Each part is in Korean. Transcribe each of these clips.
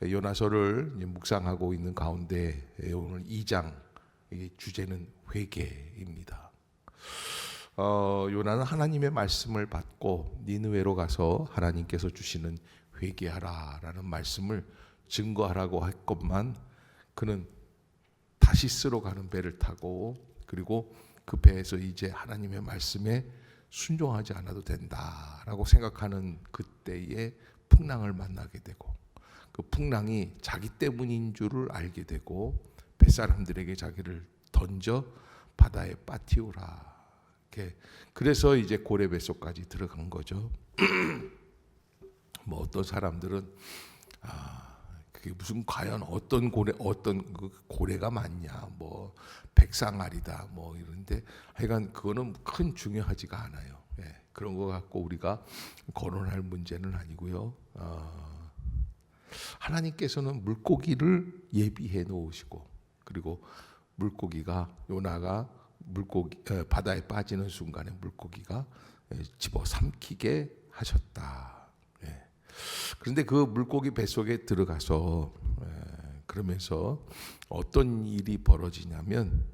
요나서를 묵상하고 있는 가운데 오늘 2장 주제는 회개입니다. 요나는 하나님의 말씀을 받고 니느웨로 가서 하나님께서 주시는 회개하라라는 말씀을 증거하라고 했건만 그는 다시스로 가는 배를 타고 그리고 그 배에서 이제 하나님의 말씀에 순종하지 않아도 된다라고 생각하는 그때에 풍랑을 만나게 되고 그 풍랑이 자기 때문인 줄을 알게 되고 뱃사람들에게 자기를 던져 바다에 빠뜨리라. 그래서 이제 고래 뱃속까지 들어간 거죠. 뭐 어떤 사람들은 그게 무슨 과연 어떤 고래가 맞냐, 뭐 백상아리다, 뭐 이런데 하여간 그거는 큰 중요하지가 않아요. 그런 거 갖고 우리가 거론할 문제는 아니고요. 하나님께서는 물고기를 예비해 놓으시고 그리고 물고기가 요나가 바다에 빠지는 순간에 물고기가 집어 삼키게 하셨다. 그런데 그 물고기 뱃속에 들어가서 그러면서 어떤 일이 벌어지냐면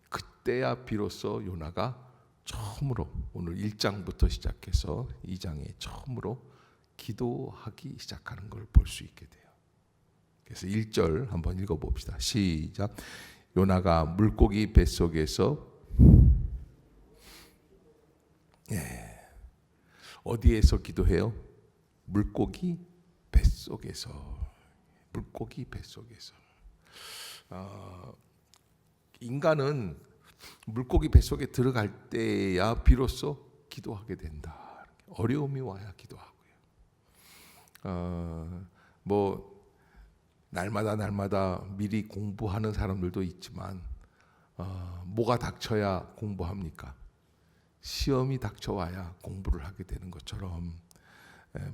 그때야 비로소 요나가 처음으로 오늘 1장부터 시작해서 2장에 처음으로 기도하기 시작하는 걸 볼 수 있게 돼요. 그래서 1절 한번 읽어봅시다. 시작. 요나가 물고기 뱃속에서 어디에서 기도해요? 물고기 뱃속에서. 물고기 뱃속에서. 인간은 물고기 뱃속에 들어갈 때야 비로소 기도하게 된다. 어려움이 와야 기도하고요. 뭐 날마다 미리 공부하는 사람들도 있지만 뭐가 닥쳐야 공부합니까? 시험이 닥쳐와야 공부를 하게 되는 것처럼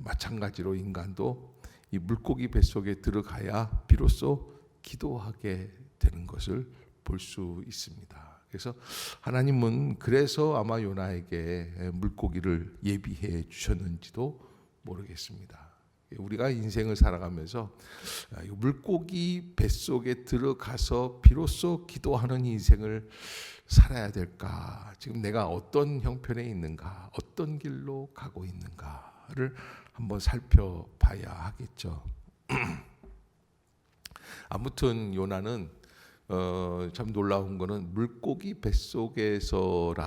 마찬가지로 인간도 이 물고기 뱃속에 들어가야 비로소 기도하게 되는 것을 볼 수 있습니다. 그래서 하나님은 그래서 아마 요나에게 물고기를 예비해 주셨는지도 모르겠습니다. 우리가 인생을 살아가면서 물고기 뱃속에 들어가서 비로소 기도하는 인생을 살아야 될까? 지금 내가 어떤 형편에 있는가? 어떤 길로 가고 있는가를 한번 살펴봐야 하겠죠. 아무튼 요나는 참 놀라운 거는 물고기 뱃속에서라도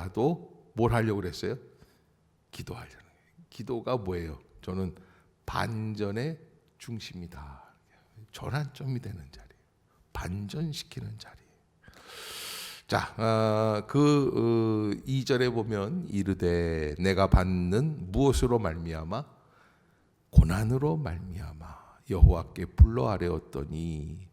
뭘 하려고 그랬어요? 기도하려는 거예요. 기도가 뭐예요? 저는 반전의 중심이다. 전환점이 되는 자리, 반전시키는 자리. 자, 2절에 보면 이르되 내가 받는 무엇으로 말미암아? 고난으로 말미암아 여호와께 불러 아뢰었더니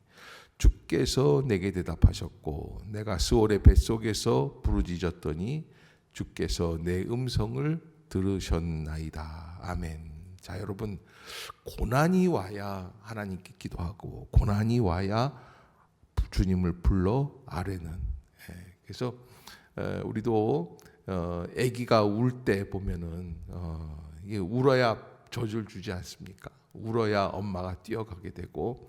주께서 내게 대답하셨고 내가 스올의 뱃속에서 부르짖었더니 주께서 내 음성을 들으셨나이다. 아멘. 자, 여러분, 고난이 와야 하나님께 기도하고 고난이 와야 주님을 불러 아뢰는. 그래서 우리도 아기가 울 때 보면은 이게 울어야 젖을 주지 않습니까? 울어야 엄마가 뛰어가게 되고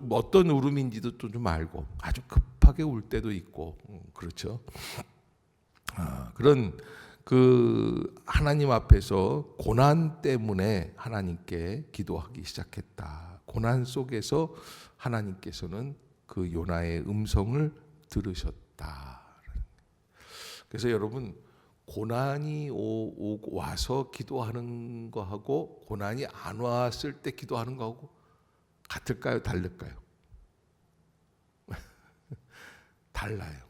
어떤 울음인지도 또 좀 알고 아주 급하게 울 때도 있고 그렇죠. 그런 그 하나님 앞에서 고난 때문에 하나님께 기도하기 시작했다. 고난 속에서 하나님께서는 그 요나의 음성을 들으셨다. 그래서 여러분 고난이 와서 기도하는 거하고 고난이 안 왔을 때 기도하는 거하고 같을까요? 다를까요? 달라요.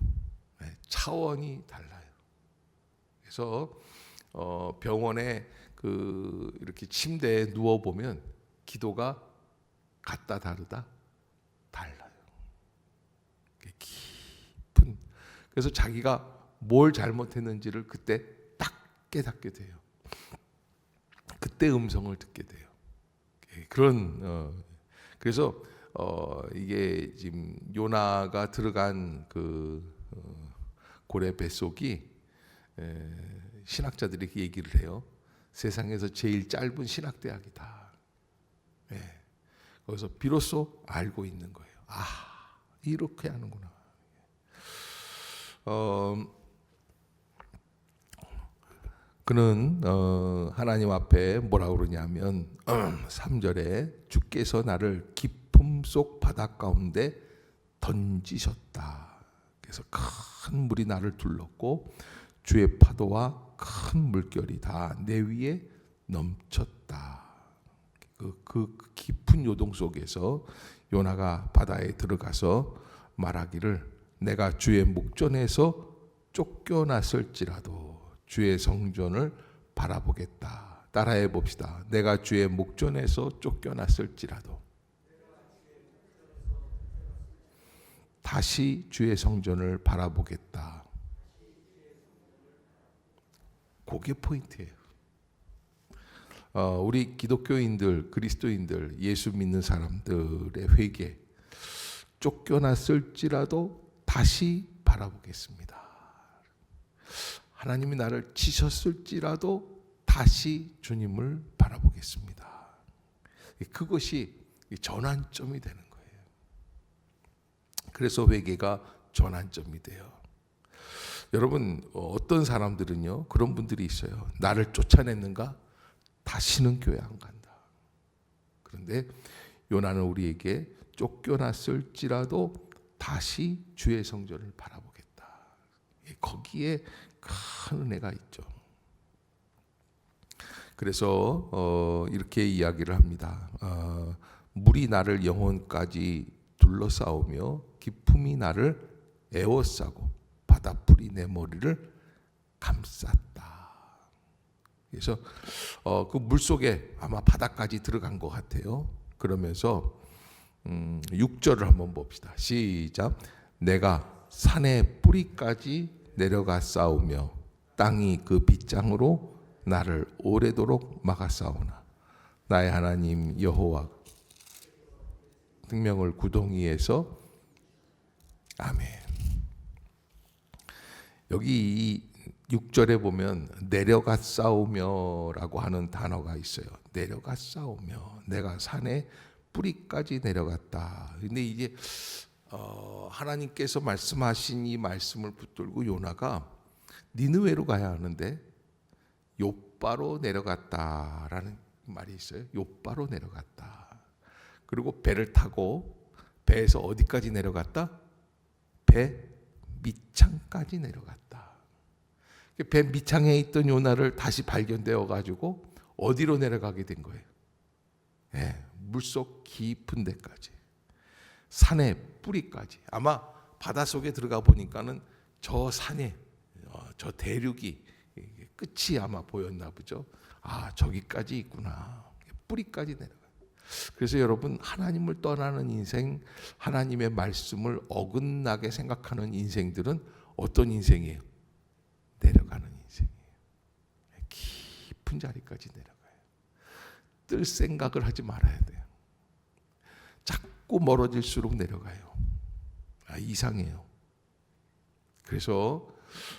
차원이 달라요. 그래서 병원에 이렇게 침대에 누워 보면 기도가 같다 다르다 달라요. 깊은. 그래서 자기가 뭘 잘못했는지를 그때 딱 깨닫게 돼요. 그때 음성을 듣게 돼요. 그런 그래서 이게 지금 요나가 들어간 고래 뱃속이 신학자들이 얘기를 해요. 세상에서 제일 짧은 신학대학이다. 거기서 비로소 알고 있는 거예요. 아, 이렇게 하는구나. 그는 하나님 앞에 뭐라고 그러냐면 3절에 주께서 나를 깊음 속 바다 가운데 던지셨다. 그래서 큰 물이 나를 둘렀고 주의 파도와 큰 물결이 다 내 위에 넘쳤다. 그 깊은 요동 속에서 요나가 바다에 들어가서 말하기를 내가 주의 목전에서 쫓겨났을지라도 주의 성전을 바라보겠다. 따라해 봅시다. 내가 주의 목전에서 쫓겨났을지라도 다시 주의 성전을 바라보겠다. 그게 포인트예요. 우리 기독교인들, 그리스도인들, 예수 믿는 사람들의 회개, 쫓겨났을지라도 다시 바라보겠습니다. 하나님이 나를 치셨을지라도 다시 주님을 바라보겠습니다. 그것이 전환점이 되는 거예요. 그래서 회개가 전환점이 돼요. 여러분, 어떤 사람들은요, 그런 분들이 있어요. 나를 쫓아냈는가? 다시는 교회 안 간다. 그런데 요나는 우리에게 쫓겨났을지라도 다시 주의 성전을 바라보겠다. 거기에 큰 은혜가 있죠. 그래서 이렇게 이야기를 합니다. 물이 나를 영혼까지 둘러싸우며 기품이 나를 에워싸고 바닷불이 내 머리를 감쌌다. 그래서 그 물속에 아마 바다까지 들어간 것 같아요. 그러면서 6절을 한번 봅시다. 시작. 내가 산의 뿌리까지 내려가 싸우며 땅이 그 빗장으로 나를 오래도록 막아싸우나 나의 하나님 여호와 생명을 구덩이에서 아멘. 여기 이 6절에 보면 내려가 싸우며라고 하는 단어가 있어요. 내려가 싸우며 내가 산의 뿌리까지 내려갔다. 근데 이제 하나님께서 말씀하신 이 말씀을 붙들고 요나가 니느웨로 가야 하는데 욥바로 내려갔다라는 말이 있어요. 욥바로 내려갔다. 그리고 배를 타고 배에서 어디까지 내려갔다? 배 밑창까지 내려갔다. 배 밑창에 있던 요나를 다시 발견되어 가지고 어디로 내려가게 된 거예요? 네, 물속 깊은 데까지, 산의 뿌리까지. 아마 바닷속에 들어가 보니까는 저 산에 저 대륙이 끝이 아마 보였나 보죠. 아, 저기까지 있구나. 뿌리까지 내려가요. 그래서 여러분, 하나님을 떠나는 인생, 하나님의 말씀을 어긋나게 생각하는 인생들은 어떤 인생이에요? 내려가는 인생이에요. 깊은 자리까지 내려가요. 뜰 생각을 하지 말아야 돼요. 자꾸 멀어질수록 내려가요. 이상해요. 그래서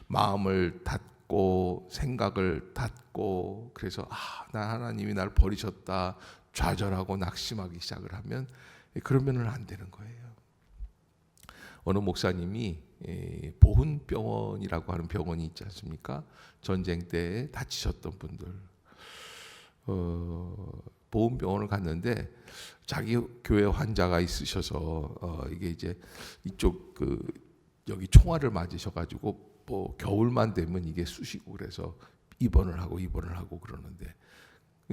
마음을 닫고 생각을 닫고, 그래서 나 하나님이 날 버리셨다 좌절하고 낙심하기 시작을 하면, 그러면은 안 되는 거예요. 어느 목사님이 보훈병원이라고 하는 병원이 있지 않습니까? 전쟁 때 다치셨던 분들, 보훈병원을 갔는데 자기 교회 환자가 있으셔서 이게 이제 이쪽 여기 총알을 맞으셔가지고 뭐 겨울만 되면 이게 쑤시고 그래서 입원을 하고 그러는데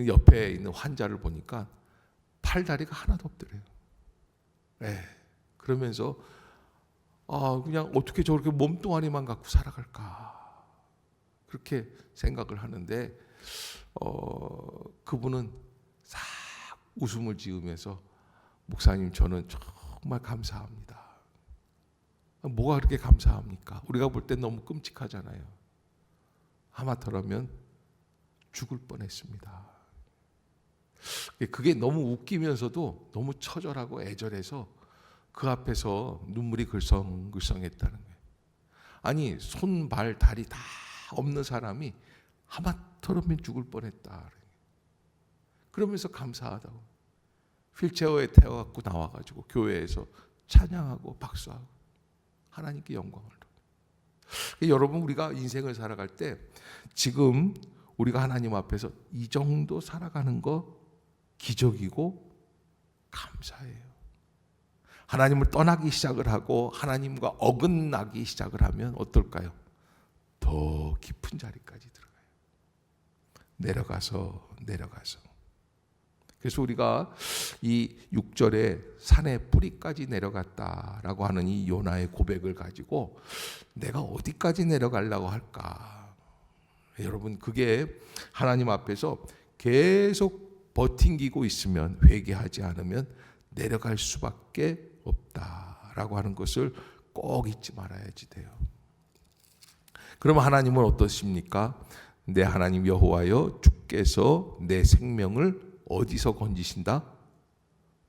옆에 있는 환자를 보니까 팔다리가 하나도 없더래요. 네. 그러면서 그냥 어떻게 저렇게 몸뚱아리만 갖고 살아갈까 그렇게 생각을 하는데 그분은 싹 웃음을 지으면서 목사님, 저는 정말 감사합니다. 뭐가 그렇게 감사합니까? 우리가 볼 때 너무 끔찍하잖아요. 하마터라면 죽을 뻔했습니다. 그게 너무 웃기면서도 너무 처절하고 애절해서 그 앞에서 눈물이 글썽글썽했다는 거예요. 아니, 손, 발, 다리 다 없는 사람이 하마터면 죽을 뻔했다. 그러면서 감사하다고. 휠체어에 태워갖고 나와가지고 교회에서 찬양하고 박수하고 하나님께 영광을 돌려. 여러분, 우리가 인생을 살아갈 때 지금 우리가 하나님 앞에서 이 정도 살아가는 거 기적이고 감사해요. 하나님을 떠나기 시작을 하고 하나님과 어긋나기 시작을 하면 어떨까요? 더 깊은 자리까지 들어가요. 내려가서. 그래서 우리가 이 6절에 산의 뿌리까지 내려갔다라고 하는 이 요나의 고백을 가지고 내가 어디까지 내려가려고 할까? 여러분, 그게 하나님 앞에서 계속 버팅기고 있으면, 회개하지 않으면 내려갈 수밖에 없다라고 하는 것을 꼭 잊지 말아야지 돼요. 그러면 하나님은 어떠십니까? 내 하나님 여호와여, 주께서 내 생명을 어디서 건지신다?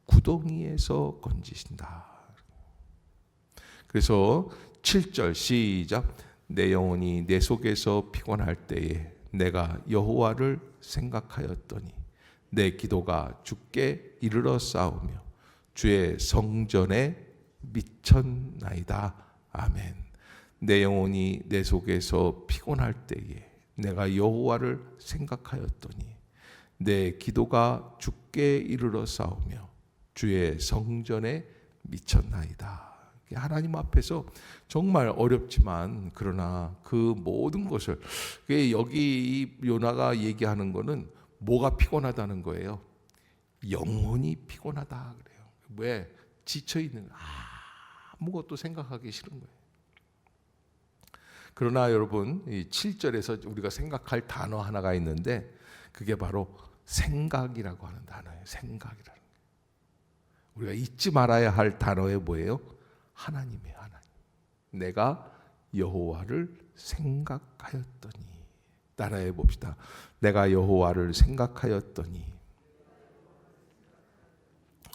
구덩이에서 건지신다. 그래서 7절 시작. 내 영혼이 내 속에서 피곤할 때에 내가 여호와를 생각하였더니 내 기도가 주께 이르러 싸우며 주의 성전에 미쳤나이다. 아멘. 내 영혼이 내 속에서 피곤할 때에 내가 여호와를 생각하였더니 내 기도가 주께 이르러 싸우며 주의 성전에 미쳤나이다. 하나님 앞에서 정말 어렵지만 그러나 그 모든 것을, 여기 이 요나가 얘기하는 거는 뭐가 피곤하다는 거예요? 영혼이 피곤하다 그래요. 왜? 지쳐있는, 아무것도 생각하기 싫은 거예요. 그러나 여러분, 이 7절에서 우리가 생각할 단어 하나가 있는데 그게 바로 생각이라고 하는 단어예요. 생각이라는 거예요. 우리가 잊지 말아야 할 단어에 뭐예요? 하나님이에요. 하나님. 내가 여호와를 생각하였더니. 따라해 봅시다. 내가 여호와를 생각하였더니.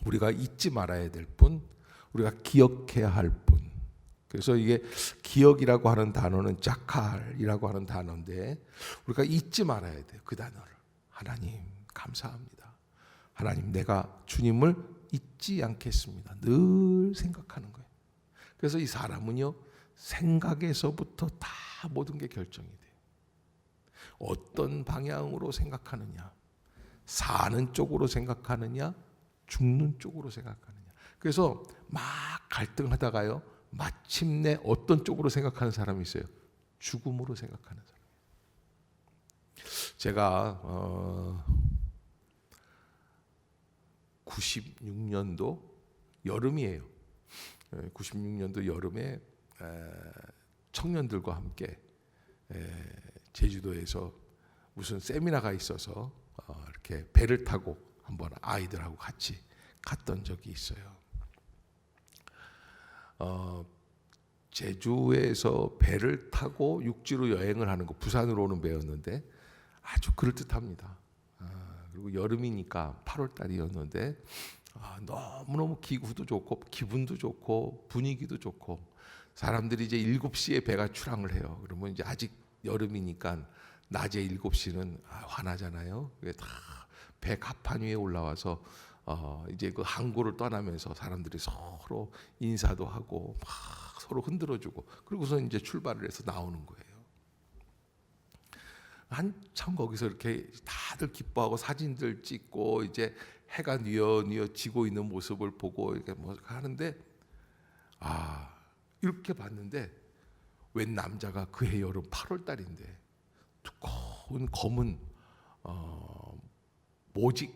우리가 잊지 말아야 될 분, 우리가 기억해야 할 분. 그래서 이게 기억이라고 하는 단어는 자칼이라고 하는 단어인데 우리가 잊지 말아야 돼요. 그 단어를. 하나님 감사합니다. 하나님, 내가 주님을 잊지 않겠습니다. 늘 생각하는 거예요. 그래서 이 사람은요, 생각에서부터 다 모든 게 결정이 돼요. 어떤 방향으로 생각하느냐, 사는 쪽으로 생각하느냐, 죽는 쪽으로 생각하느냐. 그래서 막 갈등하다가요, 마침내 어떤 쪽으로 생각하는 사람이 있어요? 죽음으로 생각하는 사람. 제가 96년도 여름이에요. 96년도 여름에 청년들과 함께 제주도에서 무슨 세미나가 있어서 이렇게 배를 타고 한번 아이들하고 같이 갔던 적이 있어요. 제주에서 배를 타고 육지로 여행을 하는 거, 부산으로 오는 배였는데 아주 그럴듯합니다. 그리고 여름이니까 8월 달이었는데 너무너무 기후도 좋고 기분도 좋고 분위기도 좋고, 사람들이 이제 7시에 배가 출항을 해요. 그러면 이제 아직 여름이니까 낮에 7시는 환하잖아요. 그게 다 배 갑판 위에 올라와서 이제 그 항구를 떠나면서 사람들이 서로 인사도 하고 막 서로 흔들어주고, 그리고서 이제 출발을 해서 나오는 거예요. 한참 거기서 이렇게 다들 기뻐하고 사진들 찍고 이제 해가 뉘어 지고 있는 모습을 보고 이렇게 뭐 하는데, 이렇게 봤는데 웬 남자가 그해 여름 8월 달인데 두꺼운 검은 모직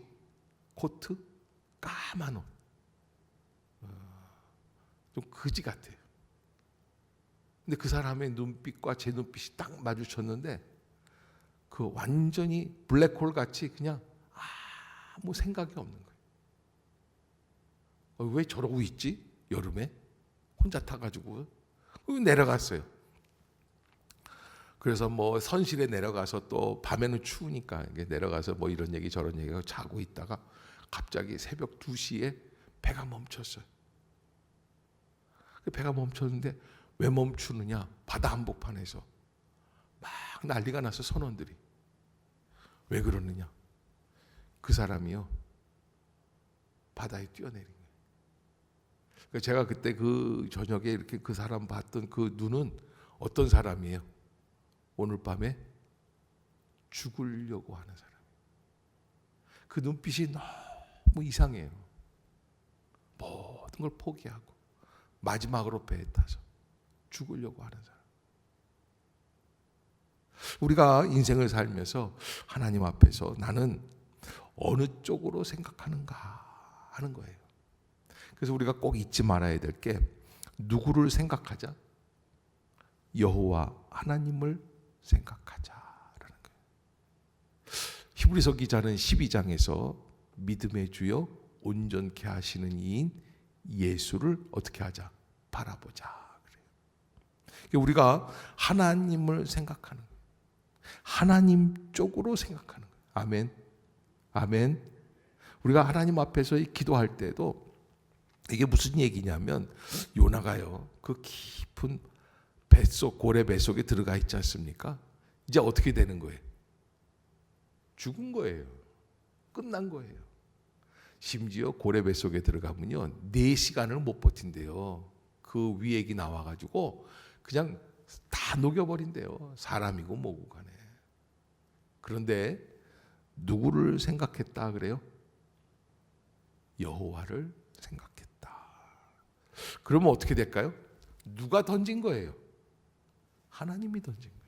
코트, 까만 옷, 좀 거지 같아요. 근데 그 사람의 눈빛과 제 눈빛이 딱 마주쳤는데 그 완전히 블랙홀 같이 그냥 아무 생각이 없는 거예요. 왜 저러고 있지? 여름에 혼자 타가지고 내려갔어요. 그래서 뭐 선실에 내려가서 또 밤에는 추우니까 내려가서 뭐 이런 얘기 저런 얘기하고 자고 있다가 갑자기 새벽 2시에 배가 멈췄어요. 배가 멈췄는데 왜 멈추느냐? 바다 한복판에서 막 난리가 나서 선원들이. 왜 그러느냐? 그 사람이요, 바다에 뛰어내린 거예요. 그러니까 제가 그때 그 저녁에 이렇게 그 사람 봤던 그 눈은 어떤 사람이에요? 오늘 밤에 죽으려고 하는 사람. 그 눈빛이 너무 이상해요. 모든 걸 포기하고 마지막으로 배에 타서 죽으려고 하는 사람. 우리가 인생을 살면서 하나님 앞에서 나는 어느 쪽으로 생각하는가 하는 거예요. 그래서 우리가 꼭 잊지 말아야 될 게 누구를 생각하자? 여호와 하나님을 생각하자라는 거예요. 히브리서 기자는 12장에서 믿음의 주요 온전케 하시는 이인 예수를 어떻게 하자? 바라보자. 그래요. 우리가 하나님을 생각하는 거예요. 하나님 쪽으로 생각하는 거예요. 아멘. 아멘. 우리가 하나님 앞에서 기도할 때도 이게 무슨 얘기냐면 요나가요. 그 깊은 뱃속, 고래 뱃속에 들어가 있지 않습니까? 이제 어떻게 되는 거예요? 죽은 거예요. 끝난 거예요. 심지어 고래 뱃속에 들어가면요 4시간을 못 버틴대요. 그 위액이 나와가지고 그냥 다 녹여버린대요. 사람이고 뭐고 간에. 그런데 누구를 생각했다 그래요? 여호와를 생각했다. 그러면 어떻게 될까요? 누가 던진 거예요? 하나님이 던진 거예요.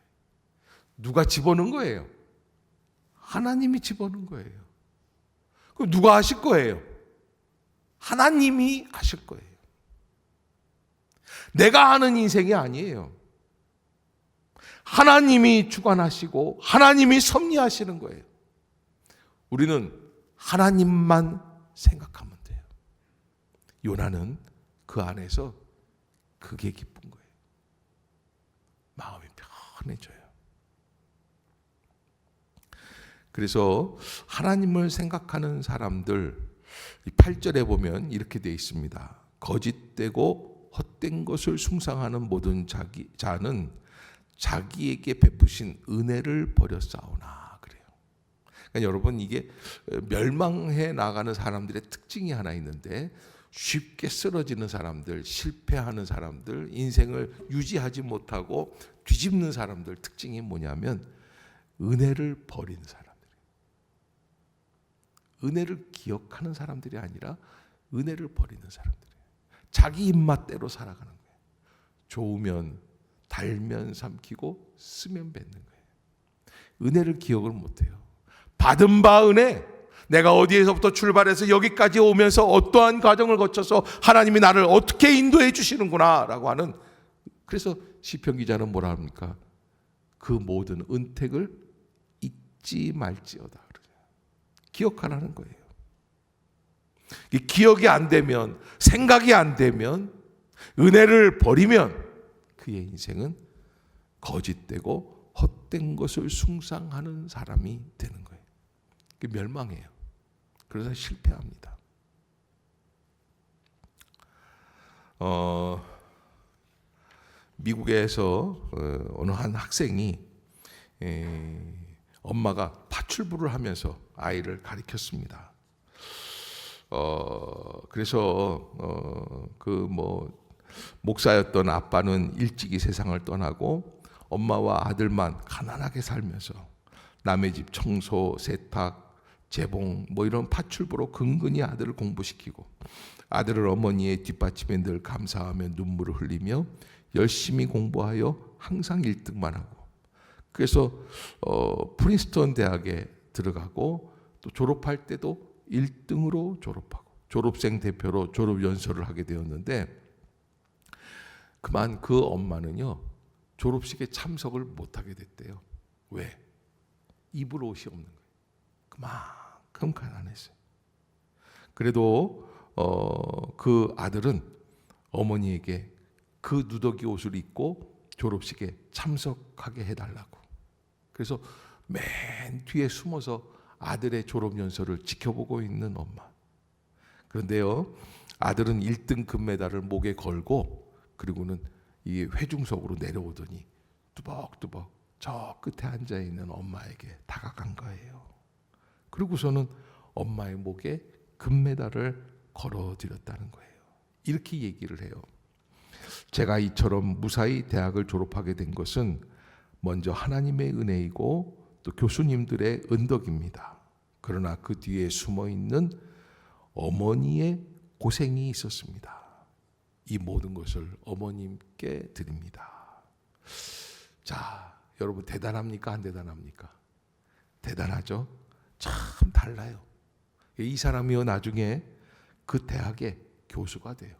누가 집어넣은 거예요? 하나님이 집어넣은 거예요. 그럼 누가 하실 거예요? 하나님이 하실 거예요. 내가 하는 인생이 아니에요. 하나님이 주관하시고 하나님이 섭리하시는 거예요. 우리는 하나님만 생각하면 돼요. 요나는 그 안에서 그게 기쁜 거예요. 마음이 편해져요. 그래서 하나님을 생각하는 사람들 8절에 보면 이렇게 되어 있습니다. 거짓되고 헛된 것을 숭상하는 모든 자는 자기에게 베푸신 은혜를 버렸사오나 그래요. 그러니까 여러분 이게 멸망해 나가는 사람들의 특징이 하나 있는데 쉽게 쓰러지는 사람들, 실패하는 사람들, 인생을 유지하지 못하고 뒤집는 사람들 특징이 뭐냐면 은혜를 버리는 사람들. 은혜를 기억하는 사람들이 아니라 은혜를 버리는 사람들이에요. 자기 입맛대로 살아가는 거예요. 좋으면 달면 삼키고 쓰면 뱉는 거예요. 은혜를 기억을 못해요. 받은 바 은혜, 내가 어디에서부터 출발해서 여기까지 오면서 어떠한 과정을 거쳐서 하나님이 나를 어떻게 인도해 주시는구나 라고 하는, 그래서 시편 기자는 뭐라 합니까? 그 모든 은택을 잊지 말지어다. 기억하라는 거예요. 기억이 안 되면, 생각이 안 되면, 은혜를 버리면 그의 인생은 거짓되고 헛된 것을 숭상하는 사람이 되는 거예요. 멸망해요. 그래서 실패합니다. 미국에서 어느 한 학생이 엄마가 파출부를 하면서 아이를 가르쳤습니다. 그래서 목사였던 아빠는 일찍이 세상을 떠나고 엄마와 아들만 가난하게 살면서 남의 집 청소, 세탁, 재봉 이런 파출부로 근근히 아들을 공부시키고 아들을 어머니의 뒷받침에 늘 감사하며 눈물을 흘리며 열심히 공부하여 항상 1등만 하고, 그래서 프린스턴 대학에 들어가고 또 졸업할 때도 1등으로 졸업하고 졸업생 대표로 졸업연설을 하게 되었는데, 그만 그 엄마는요 졸업식에 참석을 못하게 됐대요. 왜? 입을 옷이 없는 거예요. 그만큼 가난했어요. 그래도 그 아들은 어머니에게 그 누더기 옷을 입고 졸업식에 참석하게 해달라고, 그래서 맨 뒤에 숨어서 아들의 졸업연설을 지켜보고 있는 엄마. 그런데요 아들은 1등 금메달을 목에 걸고 그리고는 이 회중석으로 내려오더니 뚜벅뚜벅 저 끝에 앉아있는 엄마에게 다가간 거예요. 그리고서는 엄마의 목에 금메달을 걸어드렸다는 거예요. 이렇게 얘기를 해요. 제가 이처럼 무사히 대학을 졸업하게 된 것은 먼저 하나님의 은혜이고 또 교수님들의 은덕입니다. 그러나 그 뒤에 숨어있는 어머니의 고생이 있었습니다. 이 모든 것을 어머님께 드립니다. 자, 여러분 대단합니까? 안 대단합니까? 대단하죠? 참 달라요. 이 사람이요 나중에 그 대학의 교수가 돼요.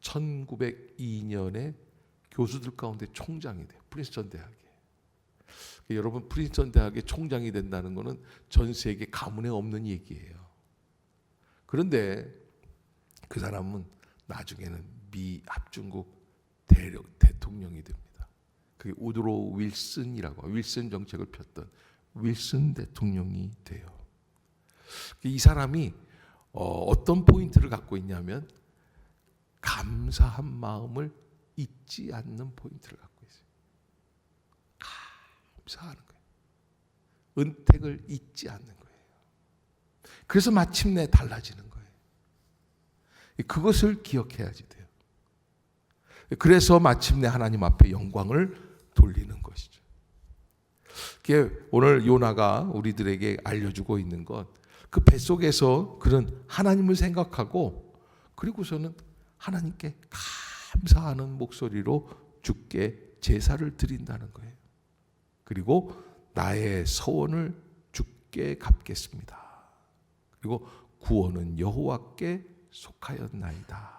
1902년에 교수들 가운데 총장이 돼요. 프린스턴 대학에. 여러분 프린스턴 대학의 총장이 된다는 것은 전 세계 가문에 없는 얘기예요. 그런데 그 사람은 나중에는 미 합중국 대통령이 됩니다. 그게 우드로 윌슨이라고, 윌슨 정책을 폈던 윌슨 대통령이 돼요. 이 사람이 어떤 포인트를 갖고 있냐면 감사한 마음을 잊지 않는 포인트를 갖고 있어요. 감사하는 거예요. 은택을 잊지 않는 거예요. 그래서 마침내 달라지는 거예요. 그것을 기억해야지 돼요. 그래서 마침내 하나님 앞에 영광을 돌리는 것이죠. 오늘 요나가 우리들에게 알려주고 있는 것, 그 뱃속에서 그런 하나님을 생각하고 그리고서는 하나님께 감사하는 목소리로 주께 제사를 드린다는 거예요. 그리고 나의 서원을 주께 갚겠습니다. 그리고 구원은 여호와께 속하였나이다.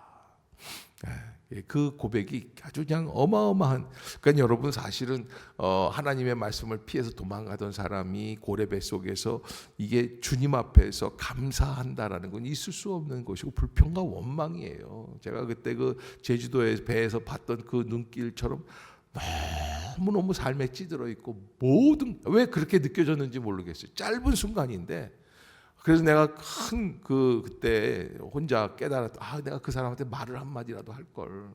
그 고백이 아주 그냥 어마어마한. 그러니까 여러분 사실은 하나님의 말씀을 피해서 도망가던 사람이 고레 뱃속에서 이게 주님 앞에서 감사한다라는 건 있을 수 없는 것이고 불평과 원망이에요. 제가 그때 그 제주도에 배에서 봤던 그 눈길처럼 너무너무 삶에 찌들어 있고 모든, 왜 그렇게 느껴졌는지 모르겠어요. 짧은 순간인데. 그래서 내가 그때 혼자 깨달았다. 내가 그 사람한테 말을 한마디라도 할 걸.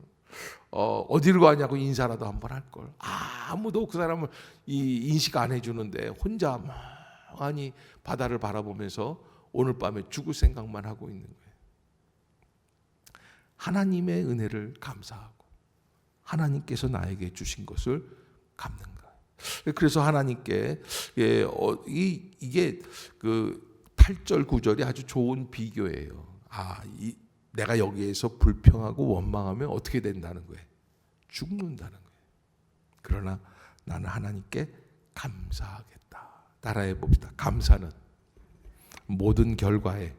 어디를 가냐고 인사라도 한번 할 걸. 아무도 그 사람을 인식 안 해주는데 혼자 멍하니 바다를 바라보면서 오늘 밤에 죽을 생각만 하고 있는 거예요. 하나님의 은혜를 감사하고 하나님께서 나에게 주신 것을 갚는 거예요. 그래서 하나님께 이게 그 8절 9절이 아주 좋은 비교예요. 내가 여기에서 불평하고 원망하면 어떻게 된다는 거예요? 죽는다는 거예요. 그러나 나는 하나님께 감사하겠다. 따라해 봅시다. 감사는 모든 결과의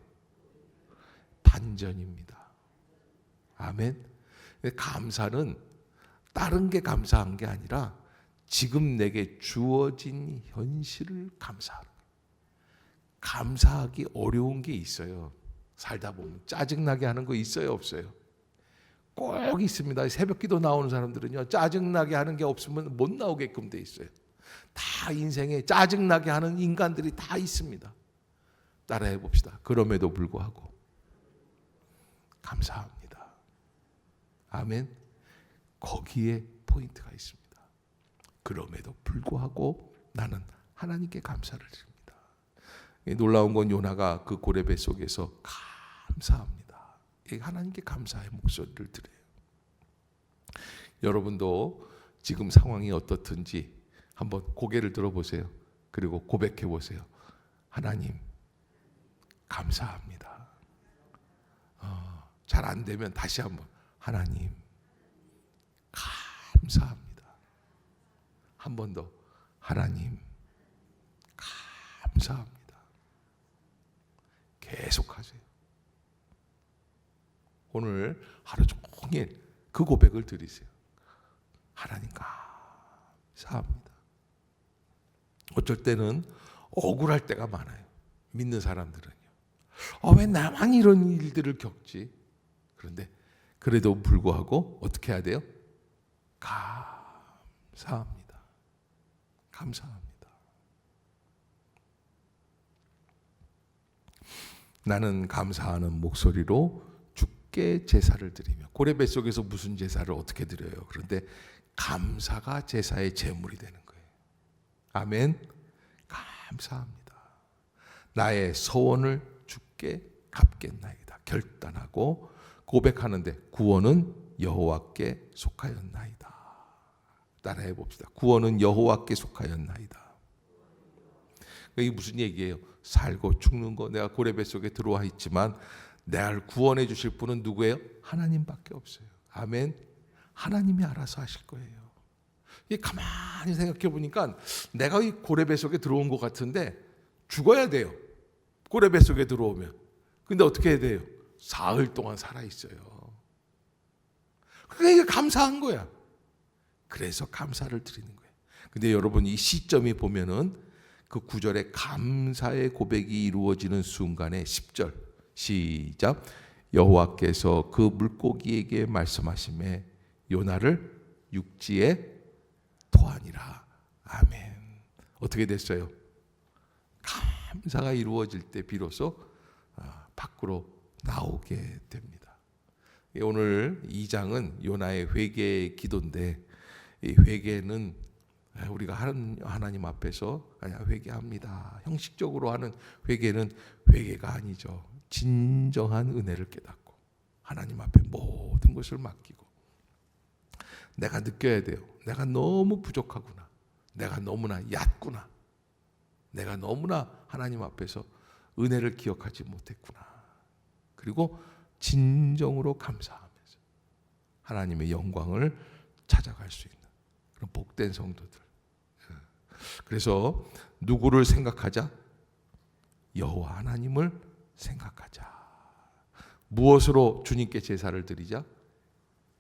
반전입니다. 아멘. 감사는 다른 게 감사한 게 아니라 지금 내게 주어진 현실을 감사하는 거예요. 감사하기 어려운 게 있어요. 살다 보면 짜증나게 하는 거 있어요, 없어요? 꼭 있습니다. 새벽기도 나오는 사람들은요, 짜증나게 하는 게 없으면 못 나오게끔 돼 있어요. 다 인생에 짜증나게 하는 인간들이 다 있습니다. 따라해 봅시다. 그럼에도 불구하고 감사합니다. 아멘. 거기에 포인트가 있습니다. 그럼에도 불구하고 나는 하나님께 감사를 드립니다. 놀라운 건 요나가 그 고레 뱃속에서 감사합니다. 하나님께 감사의 목소리를 드려요. 여러분도 지금 상황이 어떻든지 한번 고개를 들어보세요. 그리고 고백해 보세요. 하나님 감사합니다. 잘 안 되면 다시 한번 하나님 감사합니다. 한 번 더 하나님 감사합니다. 계속하세요. 오늘 하루 종일 그 고백을 드리세요. 하나님 감사합니다. 어쩔 때는 억울할 때가 많아요. 믿는 사람들은요. 왜 나만 이런 일들을 겪지? 그런데 그래도 불구하고 어떻게 해야 돼요? 감사합니다. 감사합니다. 나는 감사하는 목소리로 주께 제사를 드리며. 고레 뱃속에서 무슨 제사를 어떻게 드려요? 그런데 감사가 제사의 제물이 되는 거예요. 아멘. 감사합니다. 나의 소원을 주께 갚겠나이다. 결단하고 고백하는데 구원은 여호와께 속하였나이다. 따라해 봅시다. 구원은 여호와께 속하였나이다. 이게 무슨 얘기예요? 살고 죽는 거 내가 고레배 속에 들어와 있지만 나를 구원해 주실 분은 누구예요? 하나님밖에 없어요. 아멘. 하나님이 알아서 하실 거예요. 이 가만히 생각해 보니까 내가 이 고레배 속에 들어온 것 같은데 죽어야 돼요. 고레배 속에 들어오면. 근데 어떻게 해야 돼요? 사흘 동안 살아 있어요. 그러니까 이게 감사한 거야. 그래서 감사를 드리는 거예요. 근데 여러분 이 시점이 보면은 그 9절에 감사의 고백이 이루어지는 순간에 10절 시작. 여호와께서 그 물고기에게 말씀하시매 요나를 육지에 토하니라. 아멘. 어떻게 됐어요? 감사가 이루어질 때 비로소 밖으로 나오게 됩니다. 오늘 2장은 요나의 회개의 기도인데 이 회개는 우리가 하나님 앞에서 회개합니다. 형식적으로 하는 회개는 회개가 아니죠. 진정한 은혜를 깨닫고 하나님 앞에 모든 것을 맡기고 내가 느껴야 돼요. 내가 너무 부족하구나. 내가 너무나 얕구나. 내가 너무나 하나님 앞에서 은혜를 기억하지 못했구나. 그리고 진정으로 감사하면서 하나님의 영광을 찾아갈 수 있는 그런 복된 성도들. 그래서 누구를 생각하자? 여호와 하나님을 생각하자. 무엇으로 주님께 제사를 드리자?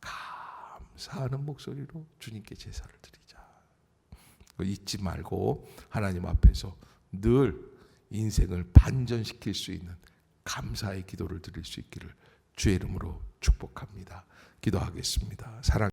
감사하는 목소리로 주님께 제사를 드리자. 잊지 말고 하나님 앞에서 늘 인생을 반전시킬 수 있는 감사의 기도를 드릴 수 있기를 주의 이름으로 축복합니다. 기도하겠습니다. 사랑